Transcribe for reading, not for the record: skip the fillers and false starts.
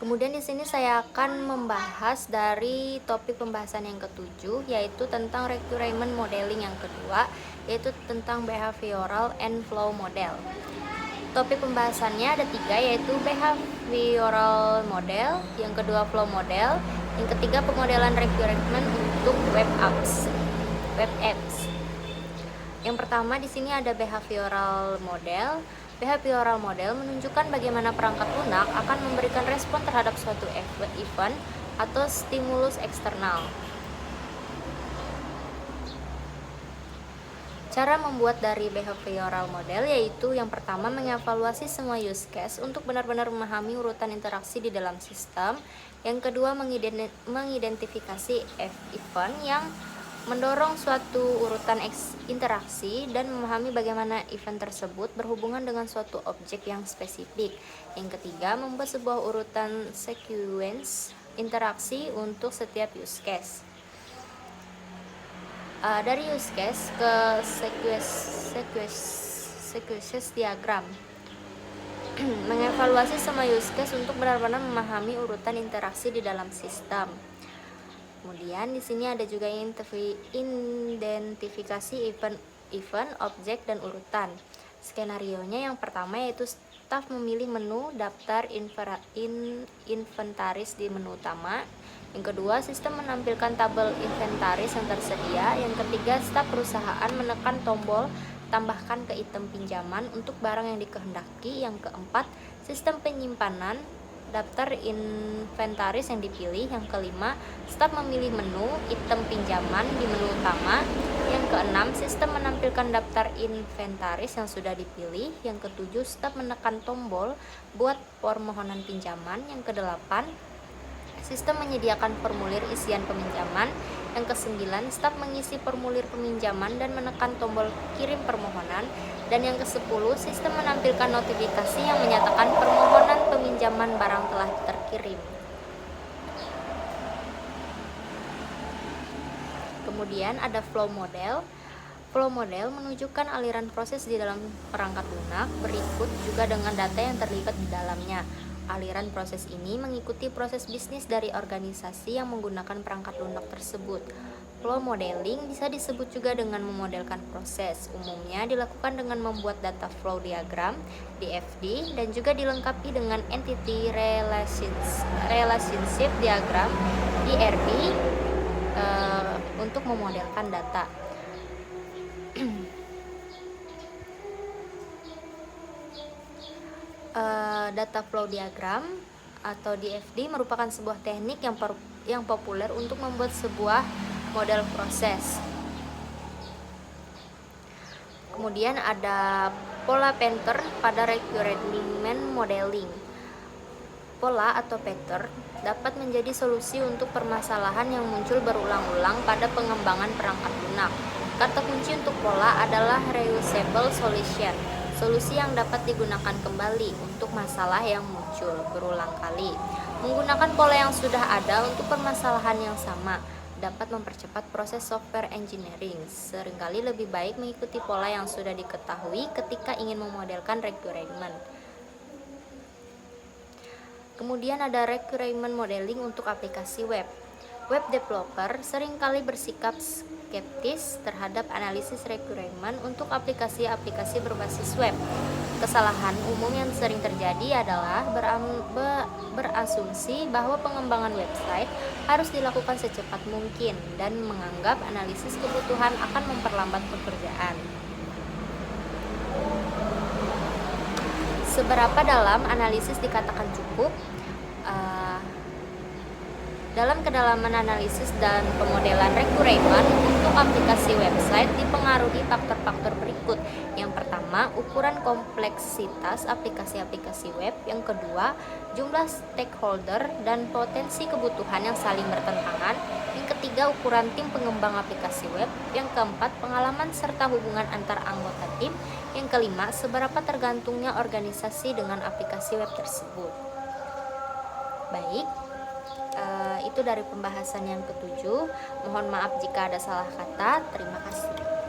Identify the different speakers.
Speaker 1: Kemudian di sini saya akan membahas dari topik pembahasan yang ketujuh, yaitu tentang requirement modeling yang kedua, yaitu tentang behavioral and flow model. Topik pembahasannya ada tiga, yaitu behavioral model, yang kedua flow model, yang ketiga pemodelan requirement untuk web apps. Yang pertama di sini ada behavioral model. Behavioral model menunjukkan bagaimana perangkat lunak akan memberikan respon terhadap suatu event atau stimulus eksternal. Cara membuat dari behavioral model yaitu yang pertama mengevaluasi semua use case untuk benar-benar memahami urutan interaksi di dalam sistem. Yang kedua mengidentifikasi event yang mendorong suatu urutan interaksi dan memahami bagaimana event tersebut berhubungan dengan suatu objek yang spesifik. Yang ketiga, membuat sebuah urutan sequence interaksi untuk setiap use case. Dari use case ke sequences diagram. Mengevaluasi semua use case untuk benar-benar memahami urutan interaksi di dalam sistem. Kemudian di sini ada juga identifikasi event, objek, dan urutan. Skenarionya yang pertama yaitu staf memilih menu daftar inventaris di menu utama. Yang kedua, sistem menampilkan tabel inventaris yang tersedia. Yang ketiga, staf perusahaan menekan tombol tambahkan ke item pinjaman untuk barang yang dikehendaki. Yang keempat, sistem penyimpanan daftar inventaris yang dipilih. Yang kelima, staf memilih menu item pinjaman di menu utama. Yang keenam, sistem menampilkan daftar inventaris yang sudah dipilih. Yang ketujuh, staf menekan tombol buat permohonan pinjaman. Yang kedelapan, sistem menyediakan formulir isian peminjaman. Yang kesembilan, staf mengisi formulir peminjaman dan menekan tombol kirim permohonan. Dan yang ke-10, sistem menampilkan notifikasi yang menyatakan permohonan peminjaman barang telah terkirim. Kemudian ada flow model. Flow model menunjukkan aliran proses di dalam perangkat lunak, berikut juga dengan data yang terlibat di dalamnya. Aliran proses ini mengikuti proses bisnis dari organisasi yang menggunakan perangkat lunak tersebut. Flow modeling bisa disebut juga dengan memodelkan proses. Umumnya dilakukan dengan membuat data flow diagram, DFD, dan juga dilengkapi dengan entity relationship diagram, DRD, untuk memodelkan data. Data flow diagram atau DFD merupakan sebuah teknik yang populer untuk membuat sebuah model proses. Kemudian ada pola pattern pada requirement modeling. Pola atau pattern dapat menjadi solusi untuk permasalahan yang muncul berulang-ulang pada pengembangan perangkat lunak. Kata kunci untuk pola adalah reusable solution, solusi yang dapat digunakan kembali untuk masalah yang muncul berulang kali. Menggunakan pola yang sudah ada untuk permasalahan yang sama dapat mempercepat proses software engineering. Seringkali lebih baik mengikuti pola yang sudah diketahui ketika ingin memodelkan requirement. Kemudian ada requirement modeling untuk aplikasi web. Web developer seringkali bersikap skeptis terhadap analisis requirement untuk aplikasi-aplikasi berbasis web. Kesalahan umum yang sering terjadi adalah berasumsi bahwa pengembangan website harus dilakukan secepat mungkin dan menganggap analisis kebutuhan akan memperlambat pekerjaan. Seberapa dalam analisis dikatakan cukup? Dalam kedalaman analisis dan pemodelan requirement untuk aplikasi website dipengaruhi faktor-faktor berikut. Yang pertama, ukuran kompleksitas aplikasi-aplikasi web. Yang kedua, jumlah stakeholder dan potensi kebutuhan yang saling bertentangan. Yang ketiga, ukuran tim pengembang aplikasi web. Yang keempat, pengalaman serta hubungan antar anggota tim. Yang kelima, seberapa tergantungnya organisasi dengan aplikasi web tersebut. Baik, itu dari pembahasan yang ketujuh. Mohon maaf jika ada salah kata. Terima kasih.